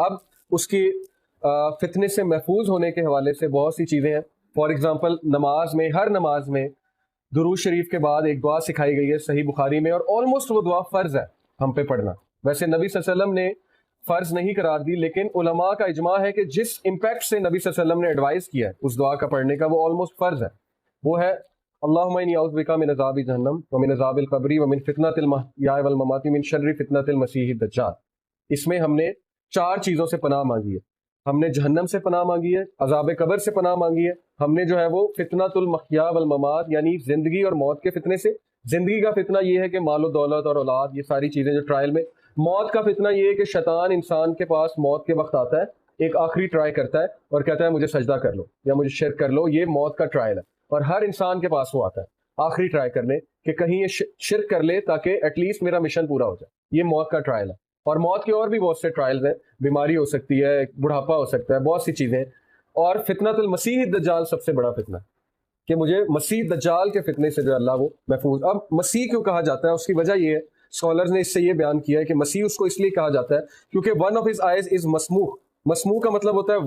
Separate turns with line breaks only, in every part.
اب اس کی فتنے سے محفوظ ہونے کے حوالے سے بہت سی چیزیں ہیں. فار ایگزامپل نماز میں، ہر نماز میں درود شریف کے بعد ایک دعا سکھائی گئی ہے صحیح بخاری میں، اور آلموسٹ وہ دعا فرض ہے ہم پہ پڑھنا. ویسے نبی صلی اللہ علیہ وسلم نے فرض نہیں قرار دی، لیکن علماء کا اجماع ہے کہ جس امپیکٹ سے نبی صلی اللہ علیہ وسلم نے ایڈوائز کیا ہے اس دعا کا پڑھنے کا، وہ آلموسٹ فرض ہے. وہ ہے اللہم انی اعوذ بک من عذاب جہنم ومن عذاب القبر ومن فتنۃ المحیا والممات من شر فتنۃ المسیح الدجال. اس میں ہم نے 4 چیزوں سے پناہ مانگی ہے. ہم نے جہنم سے پناہ مانگی ہے، عذاب قبر سے پناہ مانگی ہے، ہم نے جو ہے وہ فتنۃ المحیا والممات یعنی زندگی اور موت کے فتنے سے. زندگی کا فتنہ یہ ہے کہ مال و دولت اور اولاد، یہ ساری چیزیں جو ٹرائل میں. موت کا فتنہ یہ ہے کہ شیطان انسان کے پاس موت کے وقت آتا ہے، ایک آخری ٹرائی کرتا ہے اور کہتا ہے مجھے سجدہ کر لو یا مجھے شرک کر لو. یہ موت کا ٹرائل ہے، اور ہر انسان کے پاس وہ آتا ہے آخری ٹرائی کرنے کہ کہیں یہ شرک کر لے تاکہ ایٹ لیسٹ میرا مشن پورا ہو جائے. یہ موت کا ٹرائل ہے. اور موت کے اور بھی بہت سے ٹرائلز ہیں، بیماری ہو سکتی ہے، بڑھاپا ہو سکتا ہے، بہت سی چیزیں. اور فتنۃ المسیح الدجال سب سے بڑا فتنہ ہے کہ مجھے مسیح دجال کے فتنے سے جو اللہ وہ محفوظ. اب مسیح کیوں کہا جاتا ہے؟ اس کی وجہ یہ ہے، اسکالرز نے اس سے یہ بیان کیا ہے کہ مسیح اس کو اس لیے کہا جاتا ہے کیونکہ one of his eyes is مسموح. مسموح کا مطلب ہوتا ہے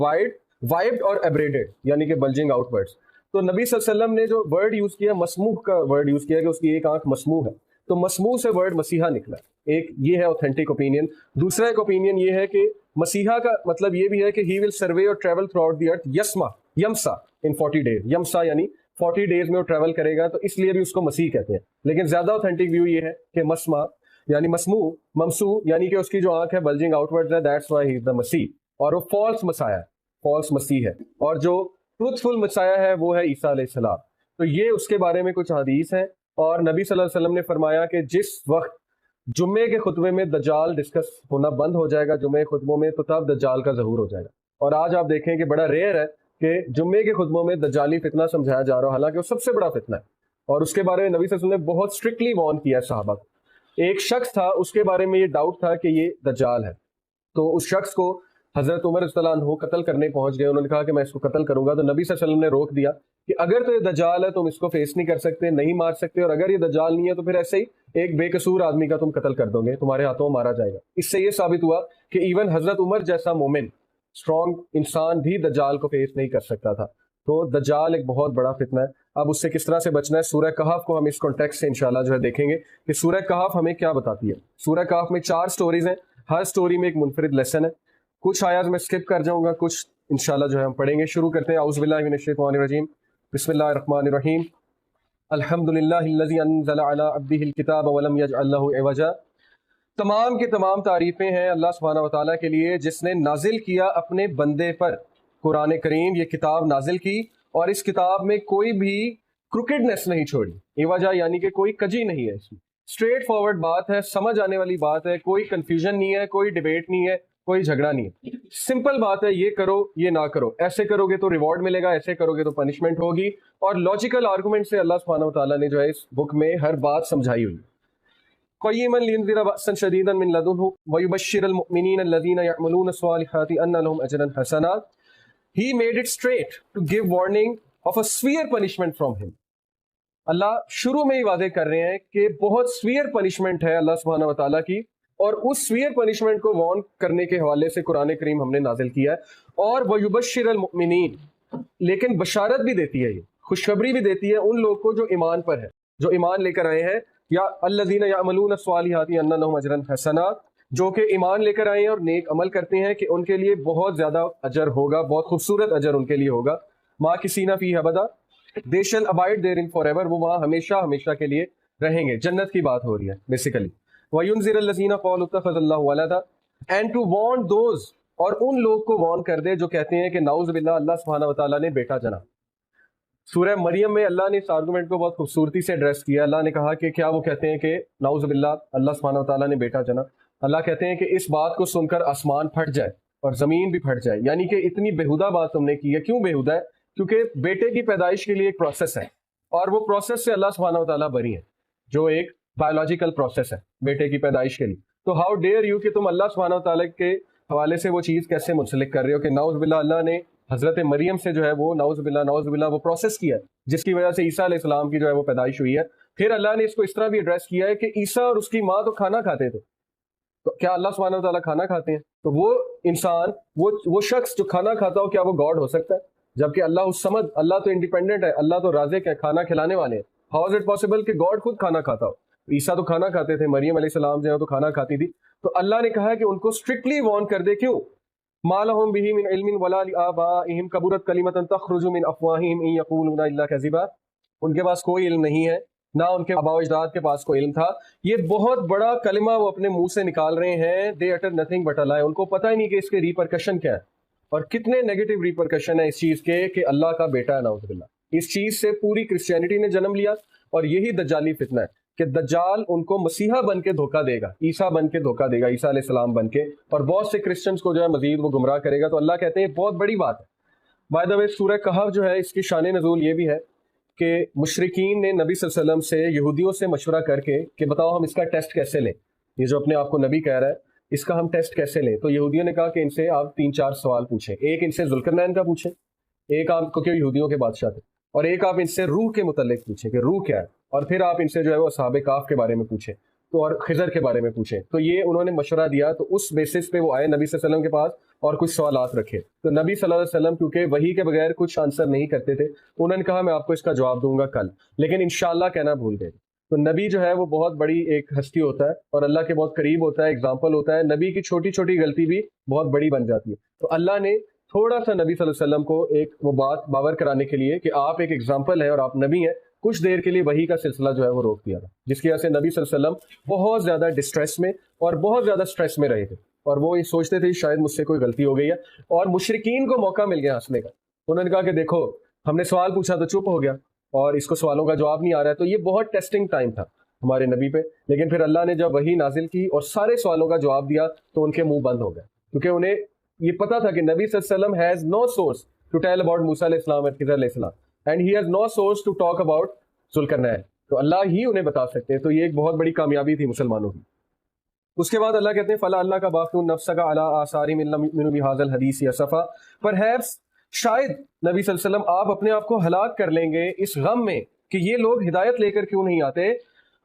وائڈ اور ایبریڈڈ، یعنی کہ بلجنگ آؤٹ ورڈز. تو نبی صلی اللہ علیہ وسلم نے جو ورڈ یوز کیا، مسموح کا ورڈ یوز کیا کہ اس کی ایک آنکھ مسموح ہے، تو مسموح سے ورڈ مسیحا نکلا. ایک یہ ہے اوتھینٹک اوپینین. دوسرا ایک اوپینین یہ ہے کہ مسیحا کا مطلب یہ بھی ہے کہ ہی ول سروے اور travel throughout the earth یمسا ان 40 days. یمسا یعنی 40 days میں وہ ٹریول کرے گا، تو اس لیے بھی اس کو مسیح کہتے ہیں. لیکن زیادہ اوتھینٹک ویو یہ ہے کہ مسما یعنی مسموع، ممسو یعنی کہ اس کی جو آنکھ ہے بلجنگ آؤٹ ورڈز ہے، دیٹس وائی ہی از دا مسیح. اور وہ فالس مسایا ہے، فالس مسیح ہے. اور جو ٹروتھفل مسایا ہے وہ ہے عیسیٰ علیہ السلام. تو یہ اس کے بارے میں کچھ حدیث ہیں. اور نبی صلی اللہ علیہ وسلم نے فرمایا کہ جس وقت جمعے کے خطبے میں دجال ڈسکس ہونا بند ہو جائے گا جمعے خطبوں میں، تو تب دجال کا ظہور ہو جائے گا. اور آج آپ دیکھیں کہ بڑا ریئر ہے کہ جمعے کے خطبوں میں دجالی فتنہ سمجھایا جا رہا ہو، حالانکہ وہ سب سے بڑا فتنہ ہے. اور اس کے بارے میں نبی صلی اللہ علیہ وسلم نے بہت اسٹرکٹلی وارن کیا ہے صحابہ کو. ایک شخص تھا، اس کے بارے میں یہ ڈاؤٹ تھا کہ یہ دجال ہے، تو اس شخص کو حضرت عمر رضی اللہ عنہ قتل کرنے پہنچ گئے. انہوں نے کہا کہ میں اس کو قتل کروں گا. تو نبی صلی اللہ علیہ وسلم نے روک دیا کہ اگر تو یہ دجال ہے تم اس کو فیس نہیں کر سکتے، نہیں مار سکتے، اور اگر یہ دجال نہیں ہے تو پھر ایسے ہی ایک بے قصور آدمی کا تم قتل کر دو گے، تمہارے ہاتھوں مارا جائے گا. اس سے یہ ثابت ہوا کہ ایون حضرت عمر جیسا مومن اسٹرانگ انسان بھی دجال کو فیس نہیں کر سکتا تھا. تو دجال ایک بہت بڑا فتنہ ہے. اب اس سے کس طرح سے بچنا ہے، سورہ کہف کو ہم اس کانٹیکسٹ سے انشاءاللہ جو ہے دیکھیں گے کہ سورہ کہف ہمیں کیا بتاتی ہے. سورہ کہف میں 4 سٹوریز ہیں، ہر سٹوری میں ایک منفرد لیسن ہے. کچھ آیات میں اسکپ کر جاؤں گا، کچھ انشاءاللہ جو ہے ہم پڑھیں گے. شروع کرتے ہیں. اعوذ باللہ من الشیطان الرجیم، بسم اللہ الرحمن الرحیم. الحمدللہ الذی انزل علی عبدہ الکتاب ولم یجعل لہ عوجا. تمام کی تمام تعریفیں ہیں اللہ سبحانہ وتعالیٰ کے لیے جس نے نازل کیا اپنے بندے پر قرآن کریم، یہ کتاب نازل کی، اور اس کتاب میں کوئی بھی کروکڈنس نہیں چھوڑی. عوجا یعنی کہ کوئی کجی نہیں ہے، اس میں اسٹریٹ فارورڈ بات ہے، سمجھ آنے والی بات ہے، کوئی کنفیوژن نہیں ہے، کوئی ڈیبیٹ نہیں ہے، کوئی جھگڑا نہیں ہے. سمپل بات ہے، یہ کرو یہ نہ کرو، ایسے کرو گے تو ریوارڈ ملے گا، ایسے کرو گے تو پنشمنٹ ہوگی. اور لاجیکل آرگومنٹ سے اللہ سبحانہ وتعالیٰ نے جو ہے اس بک میں ہر بات سمجھائی ہوئی. قیما لینذر بأسا شدیدا من لدنہ ویبشر المؤمنین الذین یعملون الصالحات ان لهم اجرا حسنا. He made it straight to give warning of a severe punishment from him. اللہ شروع میں ہی واضح کر رہے ہیں کہ بہت سویئر پنشمنٹ ہے اللہ سبحانہ وتعالیٰ کی، اور اس سویئر پنشمنٹ کو وارن کرنے کے حوالے سے قرآن کریم ہم نے نازل کیا ہے. اور وَيُبَشِّرَ الْمُؤْمِنِينَ، لیکن بشارت بھی دیتی ہے، یہ خوشخبری بھی دیتی ہے ان لوگ کو جو ایمان پر ہے، جو ایمان لے کر آئے ہیں. یا الذین یعملون الصالحات ان لهم اجرا حسنا، جو کہ ایمان لے کر آئے ہیں اور نیک عمل کرتے ہیں کہ ان کے لیے بہت زیادہ اجر ہوگا، بہت خوبصورت اجر ان کے لیے ہوگا. ماکثین فیہ ابدا، they shall abide therein forever، وہ وہاں ہمیشہ ہمیشہ کے لیے رہیں گے. جنت کی بات ہو رہی ہے بیسیکلی. وَيُنذِرَ الَّذِينَ قَالُوا اتَّخَذَ اللَّهُ وَلَدًا، and to warn those، اور ان لوگ کو وارن کر دے جو کہتے ہیں کہ نعوذ باللہ اللہ سبحانہ وتعالیٰ نے بیٹا جنا. سورہ مریم میں اللہ نے اس آرگومنٹ کو بہت خوبصورتی سے ایڈریس کیا. اللہ نے کہا کہ کیا وہ کہتے ہیں کہ نعوذ باللہ اللہ سبحانہ وتعالیٰ نے بیٹا جنا. اللہ کہتے ہیں کہ اس بات کو سن کر آسمان پھٹ جائے اور زمین بھی پھٹ جائے، یعنی کہ اتنی بےہودہ بات تم نے کی ہے. کیوں بےہودہ ہے؟ کیونکہ بیٹے کی پیدائش کے لیے ایک پروسیس ہے، اور وہ پروسیس سے اللہ سبحانہ وتعالیٰ بری ہے، جو ایک بایولوجیکل پروسیس ہے بیٹے کی پیدائش کے لیے. تو ہاؤ ڈیئر یو کہ تم اللہ سبحانہ وتعالیٰ کے حوالے سے وہ چیز کیسے منسلک کر رہے ہو کہ نعوذ باللہ اللہ نے حضرت مریم سے جو ہے وہ نعوذ باللہ وہ پروسیس کیا ہے جس کی وجہ سے عیسیٰ علیہ السلام کی جو ہے وہ پیدائش ہوئی ہے. پھر اللہ نے اس کو اس طرح بھی ایڈریس کیا ہے کہ عیسیٰ اور اس کی ماں تو کھانا کھاتے تھے، تو کیا اللہ سبحانہ وتعالیٰ کھانا کھاتے ہیں؟ تو وہ انسان، وہ شخص جو کھانا کھاتا ہو، کیا وہ گاڈ ہو سکتا ہے؟ جبکہ اللہ الصمد، اللہ تو انڈیپینڈنٹ ہے، اللہ تو رازق ہے، کھانا کھلانے والے ہیں. ہاؤ از اٹ پاسبل کہ گاڈ خود کھانا کھاتا ہو؟ عیسیٰ تو کھانا کھاتے تھے، مریم علیہ السلام جو ہے تو کھانا کھاتی تھی. تو اللہ نے کہا کہ ان کو اسٹرکٹلی وارن کر دے. کیوں؟ ما لهم به من علم ولا لآبائهم كبرت كلمة تخرج من افواههم ان يقولون الا كذبا. ان کے پاس کوئی علم نہیں ہے، نہ ان کے آباء و اجداد کے پاس کوئی علم تھا. یہ بہت بڑا کلمہ وہ اپنے منہ سے نکال رہے ہیں. دے اٹر نتھنگ بٹ اے لائی. ان کو پتہ ہی نہیں کہ اس کے ریپرکشن کیا ہے، اور کتنے نیگیٹو ریپرکشن ہے اس چیز کے کہ اللہ کا بیٹا ہے، نعوذ باللہ. اس چیز سے پوری کرسچینٹی نے جنم لیا، اور یہی دجالی فتنہ ہے کہ دجال ان کو مسیحا بن کے دھوکہ دے گا، عیسیٰ بن کے دھوکہ دے گا، عیسیٰ علیہ السلام بن کے، اور بہت سے کرسچنز کو جو ہے مزید وہ گمراہ کرے گا. تو اللہ کہتے ہیں یہ بہت بڑی بات ہے. بائی دا وے سورہ کہف جو ہے اس کی شان نزول یہ بھی ہے کہ مشرکین نے نبی صلی اللہ علیہ وسلم سے، یہودیوں سے مشورہ کر کے کہ بتاؤ ہم اس کا ٹیسٹ کیسے لیں، یہ جو اپنے آپ کو نبی کہہ رہا ہے اس کا ہم ٹیسٹ کیسے لیں. تو یہودیوں نے کہا کہ ان سے آپ 3-4 سوال پوچھیں. ایک ان سے ذوالقرنین کا پوچھیں، ایک آپ کو، کہ یہودیوں کے بادشاہ تھے، اور ایک آپ ان سے روح کے متعلق پوچھیں کہ روح کیا ہے، اور پھر آپ ان سے جو ہے وہ اصحاب کہف کے بارے میں پوچھیں، تو اور خضر کے بارے میں پوچھیں. تو یہ انہوں نے مشورہ دیا. تو اس بیسس پہ وہ آئے نبی صلی اللہ علیہ وسلم کے پاس اور کچھ سوالات رکھے. تو نبی صلی اللہ علیہ وسلم کیونکہ وحی کے بغیر کچھ آنسر نہیں کرتے تھے، انہوں نے کہا میں آپ کو اس کا جواب دوں گا کل، لیکن انشاءاللہ کہنا بھول گئے. تو نبی جو ہے وہ بہت بڑی ایک ہستی ہوتا ہے، اور اللہ کے بہت قریب ہوتا ہے، ایگزامپل ہوتا ہے. نبی کی چھوٹی چھوٹی غلطی بھی بہت بڑی بن جاتی ہے. تو اللہ نے تھوڑا سا نبی صلی اللہ علیہ وسلم کو ایک وہ بات باور کرانے کے لیے کہ آپ ایک ایگزامپل ہیں اور آپ نبی ہیں، کچھ دیر کے لیے وحی کا سلسلہ جو ہے وہ روک دیا تھا، جس کی وجہ سے نبی صلی اللہ علیہ وسلم بہت زیادہ ڈسٹریس میں اور بہت زیادہ سٹریس میں رہے تھے، اور وہ یہ سوچتے تھے شاید مجھ سے کوئی غلطی ہو گئی ہے. اور مشرکین کو موقع مل گیا ہنسنے کا. انہوں نے کہا کہ دیکھو ہم نے سوال پوچھا تو چپ ہو گیا، اور اس کو سوالوں کا جواب نہیں آ رہا ہے. تو یہ بہت ٹیسٹنگ ٹائم تھا ہمارے نبی پہ. لیکن پھر اللہ نے جب وحی نازل کی اور سارے سوالوں کا جواب دیا تو ان کے منہ بند ہو گئے، کیونکہ انہیں یہ پتا تھا کہ نبی صلی اللہ علیہ وسلم has no source to tell about موسیٰ علیہ السلام اور خضر علیہ السلام، and he has no source to talk about ذوالقرنین. تو اللہ ہی انہیں بتا سکتے ہیں. تو یہ ایک بہت بڑی کامیابی تھی مسلمانوں کی. اس کے بعد اللہ کہتے ہیں فلا اللہ کا باقی نفسک علی آثارہم ان لم یؤمنوا بہذا الحدیث اسفا. پرہیپس شاید نبی صلی اللہ علیہ وسلم آپ اپنے آپ کو ہلاک کر لیں گے اس غم میں کہ یہ لوگ ہدایت لے کر کیوں نہیں آتے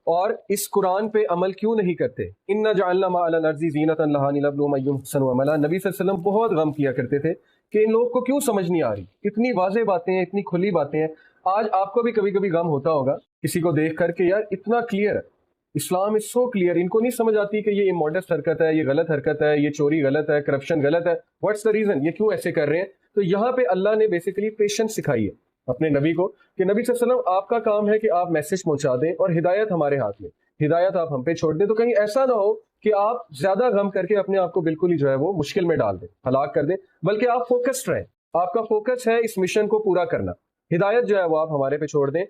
اور اس قرآن پہ عمل کیوں نہیں کرتے. انا جعلنا ما علی الارض زینۃ لہا لنبلوہم ایہم احسن عملا. نبی صلی اللہ علیہ وسلم بہت غم کیا کرتے تھے کہ ان لوگوں کو کیوں سمجھ نہیں آ رہی، اتنی واضح باتیں ہیں، اتنی کھلی باتیں ہیں. آج آپ کو بھی کبھی کبھی غم ہوتا ہوگا کسی کو دیکھ کر کہ یار اتنا کلیئر ہے، اسلام از سو کلیئر. ان کو نہیں سمجھ آتی کہ یہ اموڈسٹ حرکت ہے، یہ غلط حرکت ہے، یہ چوری غلط ہے، کرپشن غلط ہے. واٹس دا ریزن، یہ کیوں ایسے کر رہے ہیں؟ تو یہاں پہ اللہ نے بیسیکلی پیشنس سکھائی ہے اپنے نبی کو کہ نبی صلی اللہ علیہ وسلم آپ کا کام ہے کہ آپ میسج پہنچا دیں، اور ہدایت ہمارے ہاتھ میں، ہدایت آپ ہم پہ چھوڑ دیں. تو کہیں ایسا نہ ہو کہ آپ زیادہ غم کر کے اپنے آپ کو بالکل ہی جو ہے وہ مشکل میں ڈال دیں، ہلاک کر دیں، بلکہ آپ فوکسڈ رہیں. آپ کا فوکس ہے اس مشن کو پورا کرنا. ہدایت جو ہے وہ آپ ہمارے پہ چھوڑ دیں.